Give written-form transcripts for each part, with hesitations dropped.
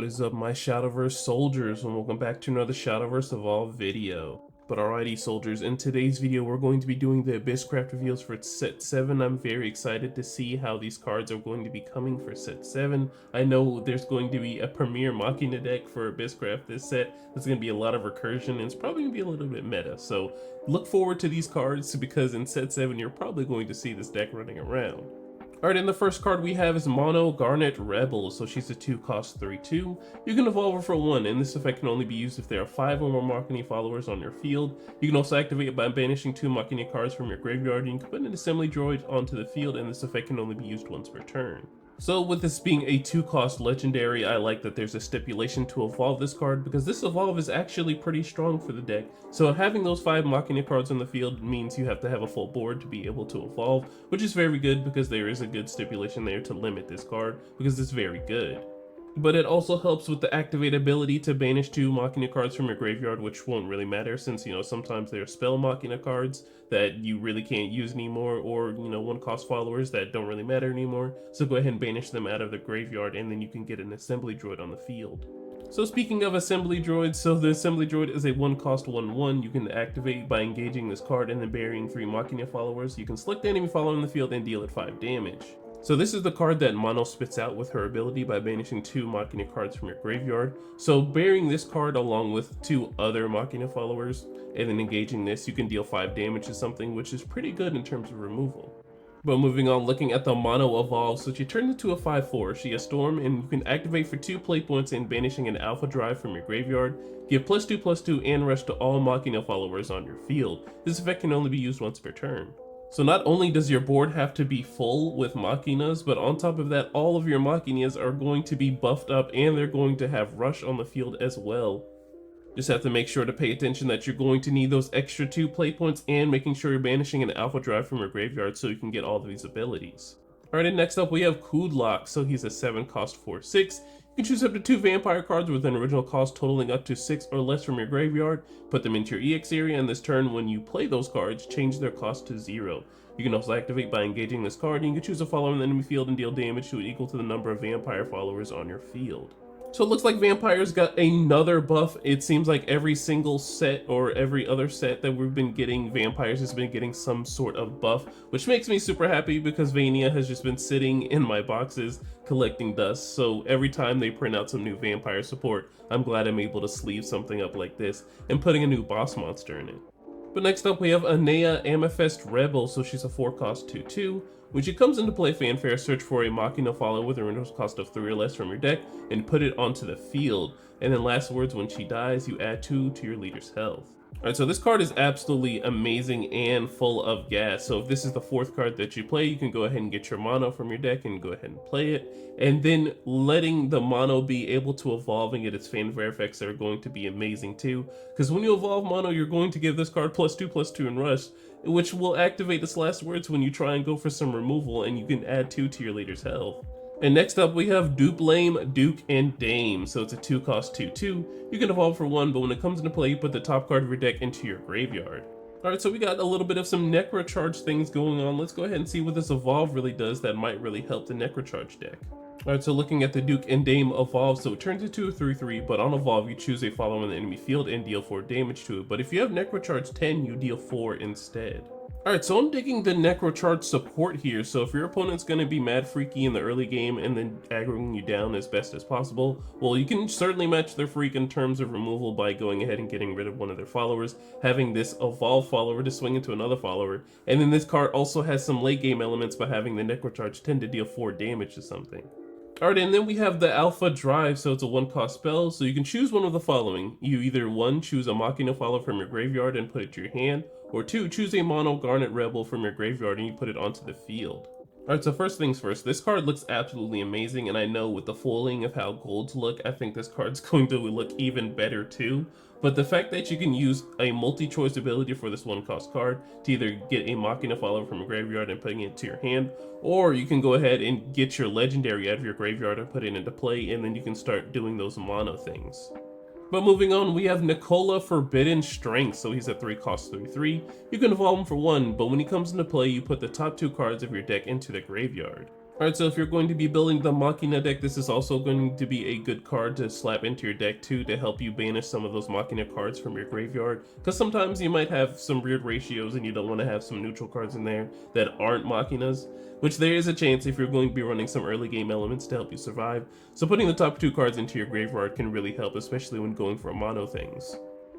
What is up, my Shadowverse soldiers, and welcome back to another Shadowverse Evolved video. But alrighty soldiers, in today's video we're going to be doing the Abysscraft reveals for set 7. I'm very excited to see how these cards are going to be coming for set 7. I know there's going to be a Premier Machina deck for Abysscraft this set. There's going to be a lot of recursion and it's probably going to be a little bit meta. So look forward to these cards because in set 7 you're probably going to see this deck running around. Alright, and the first card we have is Mono Garnet Rebel, so she's a 2-cost 3/2. You can evolve her for 1, and this effect can only be used if there are 5 or more Machina followers on your field. You can also activate it by banishing 2 Machina cards from your graveyard, and you can put an assembly droid onto the field, and this effect can only be used once per turn. So with this being a 2-cost legendary, I like that there's a stipulation to evolve this card because this evolve is actually pretty strong for the deck. So having those 5 Machina cards on the field means you have to have a full board to be able to evolve, which is very good because there is a good stipulation there to limit this card because it's very good. But it also helps with the activate ability to banish 2 Machina cards from your graveyard, which won't really matter since, sometimes there are spell Machina cards that you really can't use anymore, or, 1-cost followers that don't really matter anymore. So go ahead and banish them out of the graveyard, and then you can get an assembly droid on the field. So speaking of assembly droids, so the assembly droid is a 1-cost 1/1. You can activate by engaging this card and then burying 3 Machina followers. You can select the enemy follower in the field and deal it 5 damage. So this is the card that Mono spits out with her ability by banishing 2 Machina cards from your graveyard. So burying this card along with 2 other Machina followers and then engaging this, you can deal 5 damage to something, which is pretty good in terms of removal. But moving on, looking at the Mono Evolve, so she turns into a 5/4. She has Storm, and you can activate for 2 play points and banishing an Alpha Drive from your graveyard. Give +2/+2 and rush to all Machina followers on your field. This effect can only be used once per turn. So not only does your board have to be full with Machinas, but on top of that, all of your Machinas are going to be buffed up and they're going to have Rush on the field as well. Just have to make sure to pay attention that you're going to need those extra 2 play points and making sure you're banishing an Alpha Drive from your graveyard so you can get all of these abilities. Alright, and next up we have Kudlok, so he's a 7-cost 4/6. You can choose up to 2 vampire cards with an original cost totaling up to 6 or less from your graveyard, put them into your EX area, and this turn when you play those cards, change their cost to 0. You can also activate by engaging this card, and you can choose a follower in the enemy field and deal damage to it equal to the number of vampire followers on your field. So it looks like vampires got another buff. It seems like every single set or every other set that we've been getting, vampires has been getting some sort of buff, which makes me super happy because Vania has just been sitting in my boxes collecting dust. So every time they print out some new vampire support, I'm glad I'm able to sleeve something up like this and putting a new boss monster in it. But next up we have Anea Amethyst Rebel, so she's a 4-cost 2/2. When she comes into play fanfare, search for a Machina follower with a original cost of 3 or less from your deck and put it onto the field. And then last words, when she dies, you add 2 to your leader's health. Alright, so this card is absolutely amazing and full of gas. So if this is the 4th card that you play, you can go ahead and get your mono from your deck and go ahead and play it. And then letting the mono be able to evolve and get its fanfare effects are going to be amazing too. Because when you evolve mono, you're going to give this card +2/+2 in rush, which will activate its last words when you try and go for some removal, and you can add 2 to your leader's health. And next up we have Duplame, Duke, and Dame. So it's a 2-cost 2/2. You can evolve for 1, but when it comes into play, you put the top card of your deck into your graveyard. Alright, so we got a little bit of some Necrocharge things going on. Let's go ahead and see what this evolve really does that might really help the Necrocharge deck. Alright, so looking at the Duke and Dame evolve, so it turns into a 3/3, but on evolve you choose a follower in the enemy field and deal 4 damage to it. But if you have Necrocharge 10, you deal 4 instead. Alright, so I'm digging the Necrocharge support here, so if your opponent's going to be mad freaky in the early game and then aggroing you down as best as possible, well, you can certainly match their freak in terms of removal by going ahead and getting rid of one of their followers, having this evolve follower to swing into another follower, and then this card also has some late game elements by having the Necrocharge 10 to deal 4 damage to something. Alright, and then we have the Alpha Drive, so it's a 1-cost spell, so you can choose one of the following. You either 1, choose a Machina follower from your graveyard and put it to your hand, or 2, choose a Mono Garnet Rebel from your graveyard and you put it onto the field. Alright, so first things first, this card looks absolutely amazing, and I know with the foiling of how golds look, I think this card's going to look even better too. But the fact that you can use a multi-choice ability for this 1-cost card to either get a Machina follower from a graveyard and putting it to your hand, or you can go ahead and get your legendary out of your graveyard and put it into play, and then you can start doing those mono things. But moving on, we have Nicola Forbidden Strength, so he's a 3-cost 3/3. You can evolve him for 1, but when he comes into play, you put the top 2 cards of your deck into the graveyard. Alright, so if you're going to be building the Machina deck, this is also going to be a good card to slap into your deck too, to help you banish some of those Machina cards from your graveyard. Because sometimes you might have some weird ratios and you don't want to have some neutral cards in there that aren't Machinas, which there is a chance if you're going to be running some early game elements to help you survive. So putting the top 2 cards into your graveyard can really help, especially when going for mono things.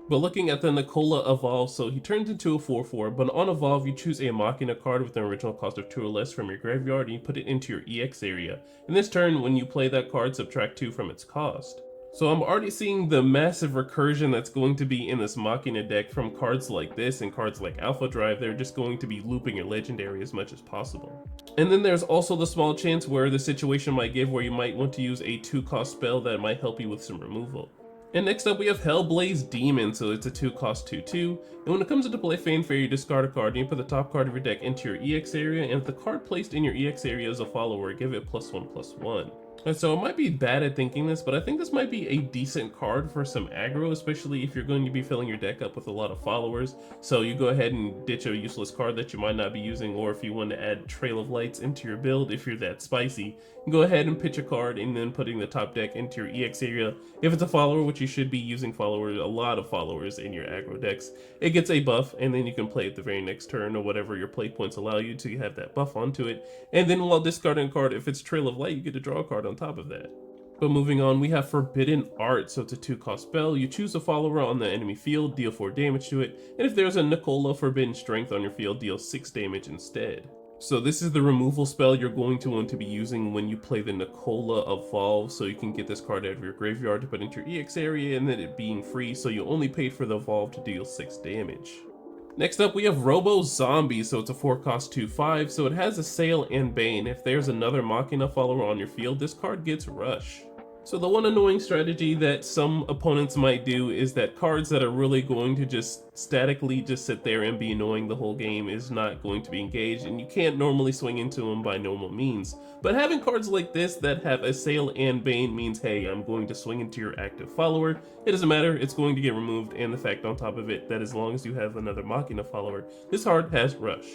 But looking at the Nicola Evolve, so he turns into a 4/4, but on Evolve you choose a Machina card with an original cost of 2 or less from your graveyard and you put it into your EX area. In this turn, when you play that card, subtract 2 from its cost. So I'm already seeing the massive recursion that's going to be in this Machina deck from cards like this and cards like Alpha Drive. They're just going to be looping your legendary as much as possible. And then there's also the small chance where the situation might give where you might want to use a 2-cost spell that might help you with some removal. And next up we have Hellblaze Demon, so it's a 2-cost 2/2, and when it comes into play Fanfare, you discard a card and you put the top card of your deck into your EX area, and if the card placed in your EX area is a follower, give it +1/+1. And so I might be bad at thinking this, but I think this might be a decent card for some aggro, especially if you're going to be filling your deck up with a lot of followers. So you go ahead and ditch a useless card that you might not be using, or if you want to add Trail of Lights into your build, if you're that spicy, go ahead and pitch a card and then putting the top deck into your EX area. If it's a follower, which you should be using followers, a lot of followers in your aggro decks, it gets a buff, and then you can play it the very next turn or whatever your play points allow you to have that buff onto it. And then while discarding a card, if it's Trail of Light, you get to draw a card on top of that. But moving on, we have Forbidden Art, so it's a 2-cost spell. You choose a follower on the enemy field, deal 4 damage to it, and if there's a Nicola Forbidden Strength on your field, deal 6 damage instead. So this is the removal spell you're going to want to be using when you play the Nicola Evolve, so you can get this card out of your graveyard to put into your EX area, and then it being free, so you only paid for the Evolve to deal 6 damage. Next up we have Robo Zombie, so it's a 4-cost 2/5, so it has Assail and Bane. If there's another Machina follower on your field, this card gets Rush. So the one annoying strategy that some opponents might do is that cards that are really going to just statically just sit there and be annoying the whole game is not going to be engaged, and you can't normally swing into them by normal means. But having cards like this that have Assail and Bane means, hey, I'm going to swing into your active follower. It doesn't matter, it's going to get removed, and the fact on top of it that as long as you have another Machina follower, this card has Rush.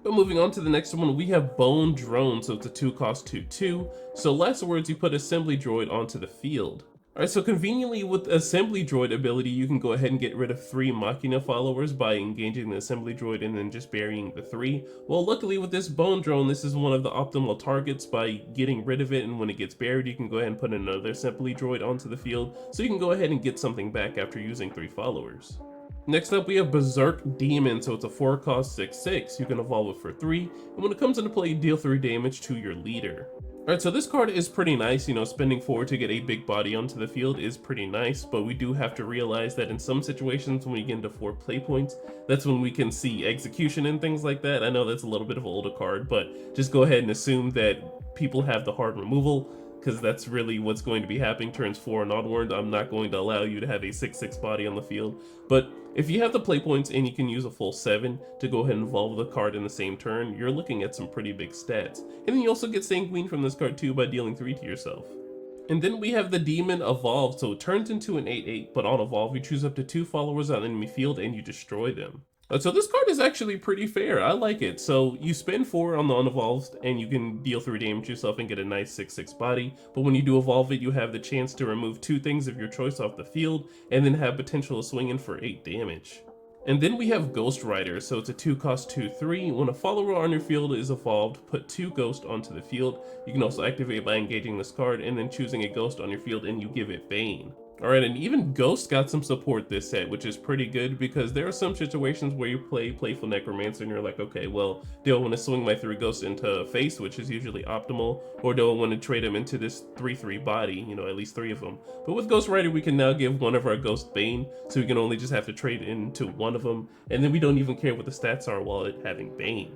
But moving on to the next one, we have Bone Drone, so it's a 2-cost 2/2. So last words, you put Assembly Droid onto the field. Alright, so conveniently with Assembly Droid ability, you can go ahead and get rid of 3 Machina followers by engaging the Assembly Droid and then just burying the 3. Well, luckily with this Bone Drone, this is one of the optimal targets by getting rid of it, and when it gets buried, you can go ahead and put another Assembly Droid onto the field, so you can go ahead and get something back after using 3 followers. Next up we have Berserk Demon, so it's a 4-cost 6/6. You can evolve it for 3, and when it comes into play, you deal 3 damage to your leader. Alright, so this card is pretty nice. You know, spending 4 to get a big body onto the field is pretty nice, but we do have to realize that in some situations when we get into 4 play points, that's when we can see execution and things like that. I know that's a little bit of an older card, but just go ahead and assume that people have the hard removal, because that's really what's going to be happening turns 4 and onward. I'm not going to allow you to have a 6/6 body on the field, but if you have the play points and you can use a full 7 to go ahead and evolve the card in the same turn, you're looking at some pretty big stats. And then you also get Sanguine from this card too by dealing 3 to yourself. And then we have the Demon Evolve, so it turns into an 8/8, but on Evolve you choose up to 2 followers on enemy field and you destroy them. So this card is actually pretty fair. I like it. So you spend 4 on the unevolved and you can deal 3 damage yourself and get a nice 6/6 body. But when you do evolve it, you have the chance to remove 2 things of your choice off the field and then have potential to swing in for 8 damage. And then we have Ghost Rider, so it's a 2-cost 2/3. When a follower on your field is evolved, put 2 ghosts onto the field. You can also activate by engaging this card and then choosing a ghost on your field and you give it Bane. Alright, and even Ghost got some support this set, which is pretty good because there are some situations where you play Playful Necromancer and you're like, okay, well, do I want to swing my 3 ghosts into face, which is usually optimal, or do I want to trade them into this 3/3 body, you know, at least 3 of them. But with Ghost Rider, we can now give one of our ghosts Bane, so we can only just have to trade into one of them, and then we don't even care what the stats are while it having Bane.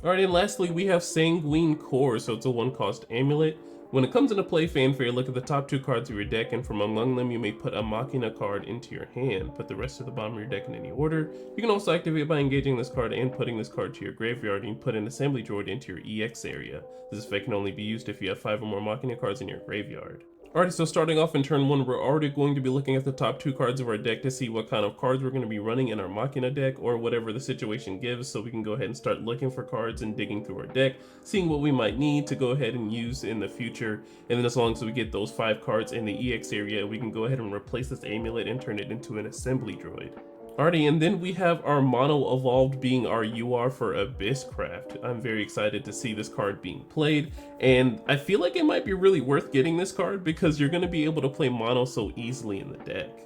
Alright, and lastly, we have Sanguine Core, so it's a 1-cost amulet. When it comes into play Fanfare, look at the top 2 cards of your deck, and from among them you may put a Machina card into your hand. Put the rest to the bottom of your deck in any order. You can also activate by engaging this card and putting this card to your graveyard, and you put an Assembly Droid into your EX area. This effect can only be used if you have 5 or more Machina cards in your graveyard. Alright, so starting off in turn 1, we're already going to be looking at the top 2 cards of our deck to see what kind of cards we're going to be running in our Machina deck, or whatever the situation gives, so we can go ahead and start looking for cards and digging through our deck, seeing what we might need to go ahead and use in the future, and then as long as we get those 5 cards in the EX area, we can go ahead and replace this amulet and turn it into an assembly droid. Alrighty, and then we have our mono evolved being our UR for Abysscraft. I'm very excited to see this card being played, and I feel like it might be really worth getting this card because you're going to be able to play mono so easily in the deck.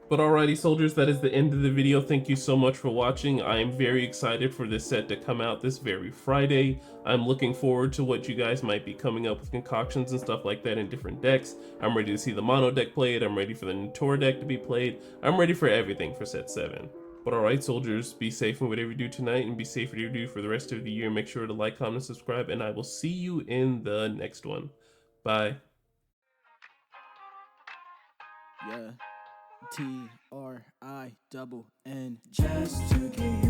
But alrighty soldiers, that is the end of the video. Thank you so much for watching. I am very excited for this set to come out this very Friday. I'm looking forward to what you guys might be coming up with concoctions and stuff like that in different decks. I'm ready to see the mono deck played. I'm ready for the Natura deck to be played. I'm ready for everything for set 7. But alright soldiers, be safe in whatever you do tonight, and be safe whatever you do for the rest of the year. Make sure to like, comment, subscribe, and I will see you in the next one. Bye. Yeah. TRINN. Just to get